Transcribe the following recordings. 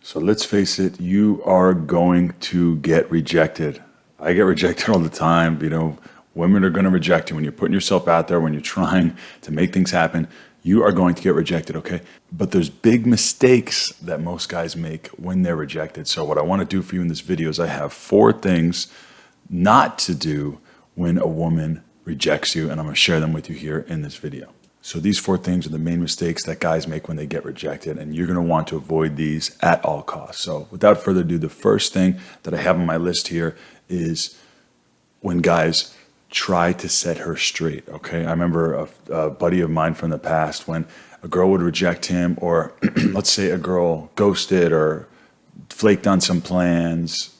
So let's face it, you are going to get rejected. I get rejected all the time. Women are going to reject you when you're putting yourself out there, when you're trying to make things happen. You are going to get rejected, okay? But there's big mistakes that most guys make when they're rejected. So what I want to do for you in this video is I have 4 things not to do when a woman rejects you, and I'm going to share them with you here in this video. So these 4 things are the main mistakes that guys make when they get rejected, and you're going to want to avoid these at all costs. So without further ado, the first thing that I have on my list here is when guys try to set her straight, okay? I remember a buddy of mine from the past when a girl would reject him, or let's say a girl ghosted or flaked on some plans,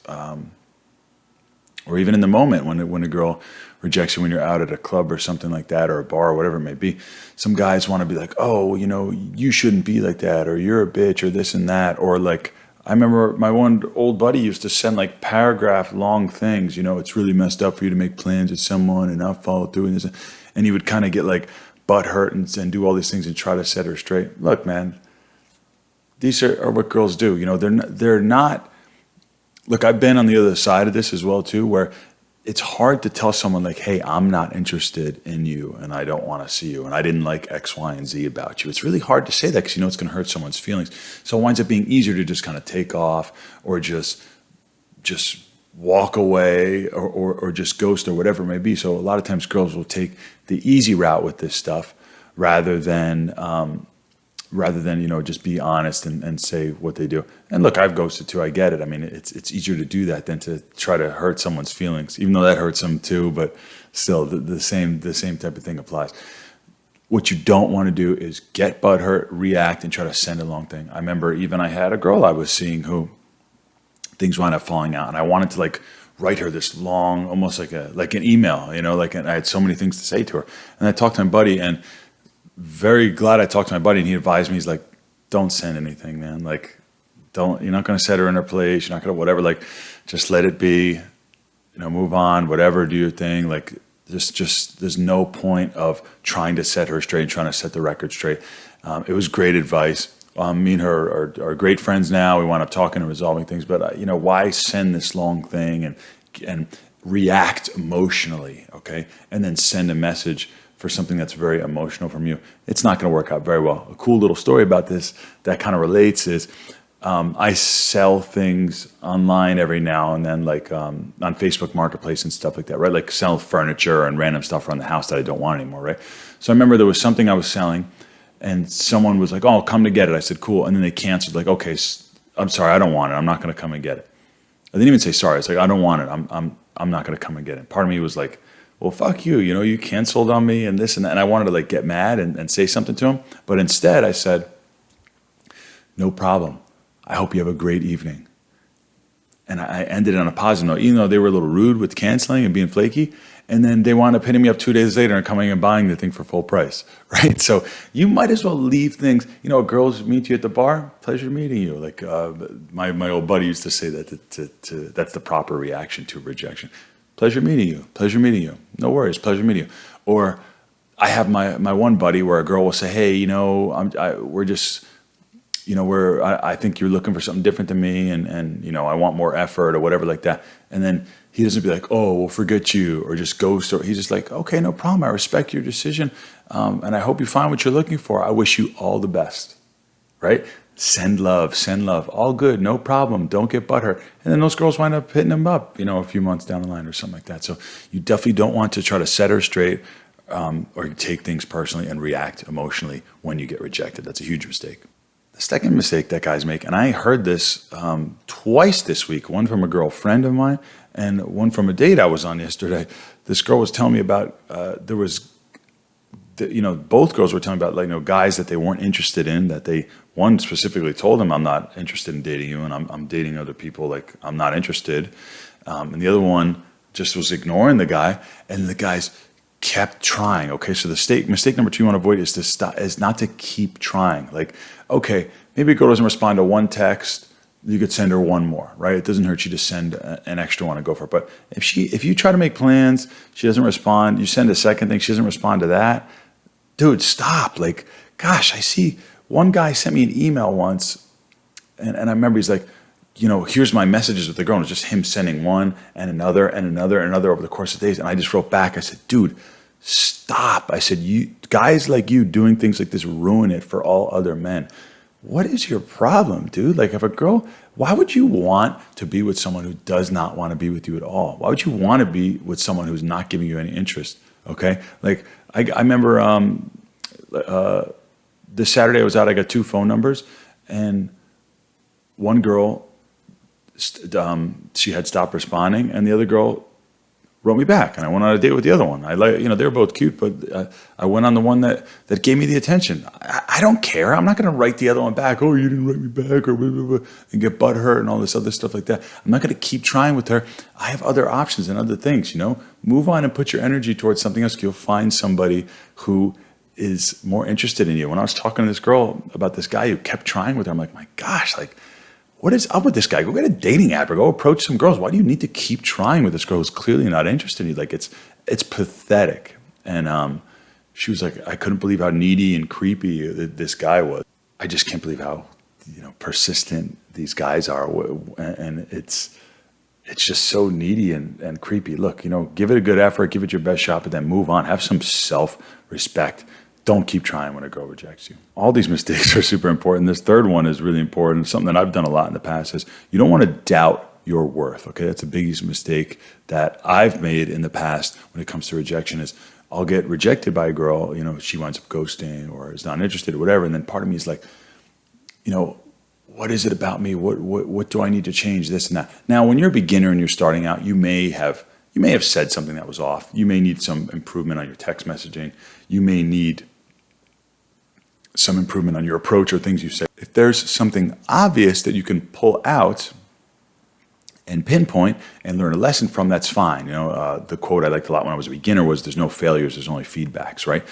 or even in the moment when a girl rejects you when you're out at a club or something like that, or a bar or whatever it may be. Some guys want to be like, oh, you shouldn't be like that, or you're a bitch, or this and that, or like, I remember my one old buddy used to send like paragraph long things, it's really messed up for you to make plans with someone and not follow through and this, and he would kind of get like butt hurt and do all these things and try to set her straight. Look, man, these are what girls do. They're not, look, I've been on the other side of this as well too, where it's hard to tell someone like, hey, I'm not interested in you and I don't want to see you and I didn't like X, Y, and Z about you. It's really hard to say that because it's going to hurt someone's feelings. So it winds up being easier to just kind of take off or just walk away or just ghost or whatever it may be. So a lot of times girls will take the easy route with this stuff rather than just be honest and say what they do. And look, I've ghosted too. I get it. I mean, it's easier to do that than to try to hurt someone's feelings, even though that hurts them too. But still, the same type of thing applies. What you don't want to do is get butthurt, react, and try to send a long thing. I remember even I had a girl I was seeing who things wound up falling out, and I wanted to like write her this long, almost like an email, and I had so many things to say to her. And I talked to my buddy, and very glad I talked to my buddy, and he advised me, he's like, don't send anything, man. Like, you're not going to set her in her place. You're not going to whatever, like, just let it be, move on, whatever, do your thing. Like, there's no point of trying to set her straight, trying to set the record straight. It was great advice. Me and her are great friends now. We wound up talking and resolving things, but why send this long thing and react emotionally, okay? And then send a message for something that's very emotional from you. It's not going to work out very well. A cool little story about this that kind of relates is I sell things online every now and then, like on Facebook Marketplace and stuff like that, right? Like sell furniture and random stuff around the house that I don't want anymore, right? So I remember there was something I was selling and someone was like, oh, come to get it. I said, cool. And then they canceled, like, okay, I'm sorry, I don't want it. I'm not going to come and get it. I didn't even say sorry. It's like, I don't want it. I'm not going to come and get it. Part of me was like, well, fuck you, you canceled on me and this and that. And I wanted to like get mad and say something to him. But instead I said, no problem. I hope you have a great evening. And I ended it on a positive note, even though they were a little rude with canceling and being flaky. And then they wound up hitting me up 2 days later and coming and buying the thing for full price, right? So you might as well leave things, girls meet you at the bar, pleasure meeting you. Like my old buddy used to say that that's the proper reaction to rejection. Pleasure meeting you. Pleasure meeting you. No worries. Pleasure meeting you. Or I have my one buddy where a girl will say, hey, we're just, I think you're looking for something different than me, and I want more effort or whatever like that. And then he doesn't be like, oh, well, forget you, or just ghost, or he's just like, okay, no problem. I respect your decision, and I hope you find what you're looking for. I wish you all the best, right? Send love, all good, no problem, don't get butthurt. And then those girls wind up hitting him up, a few months down the line or something like that. So you definitely don't want to try to set her straight or take things personally and react emotionally when you get rejected. That's a huge mistake. The second mistake that guys make, and I heard this twice this week, one from a girlfriend of mine and one from a date I was on yesterday. This girl was telling me about, both girls were telling me about guys that they weren't interested in, that one specifically told them, I'm not interested in dating you, and I'm dating other people, like I'm not interested. And the other one just was ignoring the guy, and the guys kept trying. Okay, so the mistake number 2 you want to avoid is not to keep trying. Like, okay, maybe a girl doesn't respond to one text, you could send her one more, right? It doesn't hurt you to send an extra one and go for it. But if you try to make plans, she doesn't respond, you send a second thing, she doesn't respond to that, dude, stop. Like, gosh, I see one guy sent me an email once And I remember he's like, here's my messages with the girl. And it was just him sending one and another and another and another over the course of days. And I just wrote back, I said, dude, stop. I said, you guys like you doing things like this ruin it for all other men. What is your problem, dude? Like, if a girl, why would you want to be with someone who does not want to be with you at all? Why would you want to be with someone who's not giving you any interest? Okay. Like, I remember this Saturday I was out, I got 2 phone numbers, and one girl, she had stopped responding, and the other girl wrote me back, and I went on a date with the other one. They were both cute, but I went on the one that gave me the attention. I don't care. I'm not going to write the other one back. Oh, you didn't write me back, or blah, blah, blah, and get butthurt and all this other stuff like that. I'm not going to keep trying with her. I have other options and other things. Move on and put your energy towards something else. You'll find somebody who is more interested in you. When I was talking to this girl about this guy who kept trying with her, I'm like, my gosh, like, what is up with this guy? Go get a dating app or go approach some girls. Why do you need to keep trying with this girl who's clearly not interested in you? Like, it's pathetic. And she was like, I couldn't believe how needy and creepy this guy was. I just can't believe how persistent these guys are. And it's just so needy and creepy. Look, give it a good effort, give it your best shot, but then move on. Have some self-respect. Don't keep trying when a girl rejects you. All these mistakes are super important. This third one is really important. Something that I've done a lot in the past is you don't want to doubt your worth. Okay, that's the biggest mistake that I've made in the past when it comes to rejection. Is I'll get rejected by a girl. She winds up ghosting or is not interested or whatever, and then part of me is like, what is it about me? What do I need to change? This and that. Now, when you're a beginner and you're starting out, you may have said something that was off. You may need some improvement on your text messaging. You may need some improvement on your approach or things you say. If there's something obvious that you can pull out and pinpoint and learn a lesson from, that's fine. The quote I liked a lot when I was a beginner was, there's no failures, there's only feedbacks, right?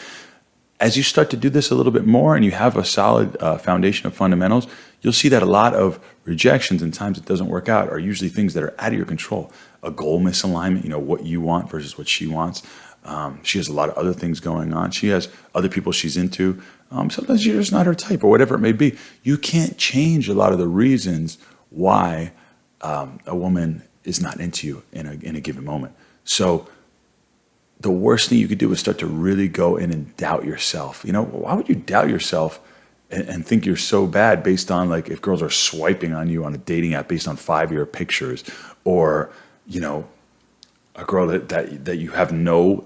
As you start to do this a little bit more and you have a solid foundation of fundamentals, you'll see that a lot of rejections and times it doesn't work out are usually things that are out of your control. A goal misalignment, what you want versus what she wants. She has a lot of other things going on. She has other people she's into. Sometimes you're just not her type or whatever it may be. You can't change a lot of the reasons why a woman is not into you in a given moment. So the worst thing you could do is start to really go in and doubt yourself. Why would you doubt yourself and think you're so bad based on, like, if girls are swiping on you on a dating app based on 5-year pictures, or a girl that you have no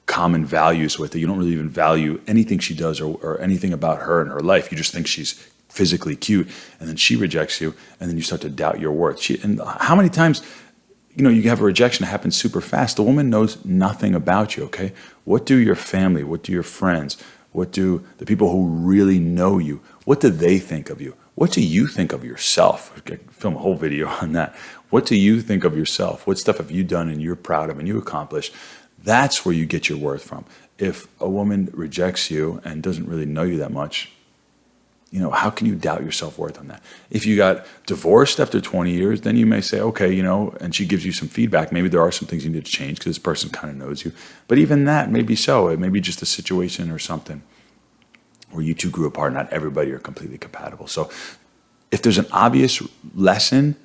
common values with, that you don't really even value anything she does or anything about her and her life. You just think she's physically cute, and then she rejects you, and then you start to doubt your worth. And how many times, you have a rejection that happens super fast. The woman knows nothing about you, okay? What do your family, what do your friends, what do the people who really know you, what do they think of you? What do you think of yourself? I could film a whole video on that. What do you think of yourself? What stuff have you done and you're proud of and you accomplished? That's where you get your worth from. If a woman rejects you and doesn't really know you that much, how can you doubt your self-worth on that? If you got divorced after 20 years, then you may say, okay, and she gives you some feedback. Maybe there are some things you need to change because this person kind of knows you. But even that may be so. It may be just a situation or something where you two grew apart. Not everybody are completely compatible. So if there's an obvious lesson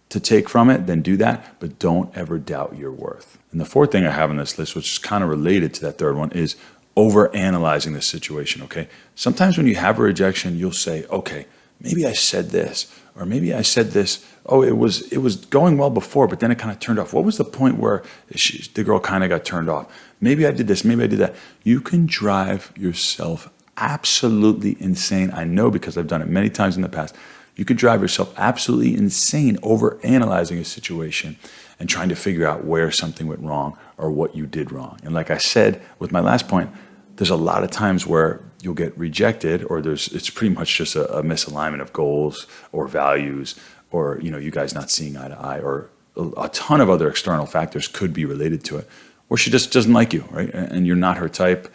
to take from it, then do that, but don't ever doubt your worth. And the fourth thing I have on this list, which is kind of related to that third one, is overanalyzing the situation, okay? Sometimes when you have a rejection, you'll say, okay, maybe I said this, or maybe I said this, oh, it was going well before, but then it kind of turned off. What was the point where the girl kind of got turned off? Maybe I did this, maybe I did that. You can drive yourself absolutely insane. I know, because I've done it many times in the past. You could drive yourself absolutely insane over analyzing a situation and trying to figure out where something went wrong or what you did wrong. And like I said with my last point, there's a lot of times where you'll get rejected, or it's pretty much just a misalignment of goals or values, or you guys not seeing eye to eye, or a ton of other external factors could be related to it. Or she just doesn't like you, right? And you're not her type.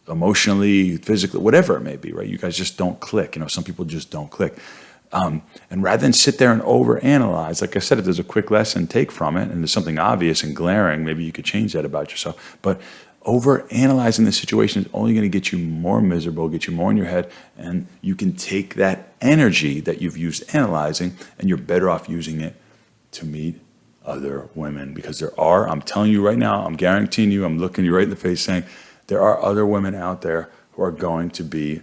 Emotionally, physically, whatever it may be, right? You guys just don't click. Some people just don't click. And rather than sit there and overanalyze, like I said, if there's a quick lesson, take from it, and there's something obvious and glaring, maybe you could change that about yourself. But Over analyzing the situation is only going to get you more miserable, get you more in your head, and you can take that energy that you've used analyzing, and you're better off using it to meet other women. Because there are, I'm telling you right now, I'm guaranteeing you, I'm looking you right in the face saying, there are other women out there who are going to be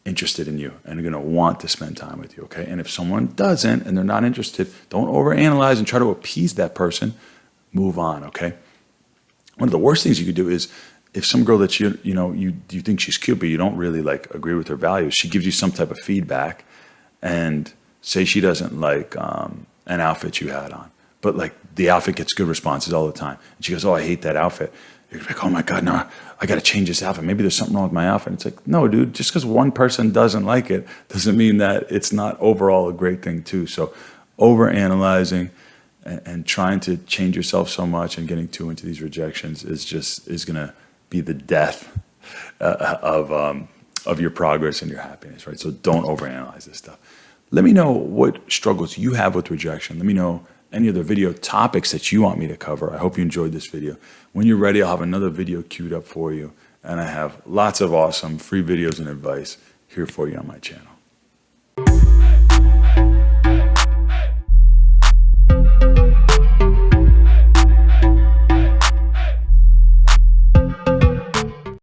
interested in you and are going to want to spend time with you, okay? And if someone doesn't and they're not interested, don't overanalyze and try to appease that person. Move on, okay? One of the worst things you could do is if some girl that you think she's cute, but you don't really like agree with her values, she gives you some type of feedback and say she doesn't like an outfit you had on, but like the outfit gets good responses all the time. And she goes, oh, I hate that outfit. You're like, oh my God, no, I got to change this outfit. Maybe there's something wrong with my outfit. It's like, no, dude, just because one person doesn't like it doesn't mean that it's not overall a great thing too. So overanalyzing and trying to change yourself so much and getting too into these rejections is going to be the death of your progress and your happiness, right? So don't overanalyze this stuff. Let me know what struggles you have with rejection. Let me know any other video topics that you want me to cover. I hope you enjoyed this video. When you're ready, I'll have another video queued up for you. And I have lots of awesome free videos and advice here for you on my channel.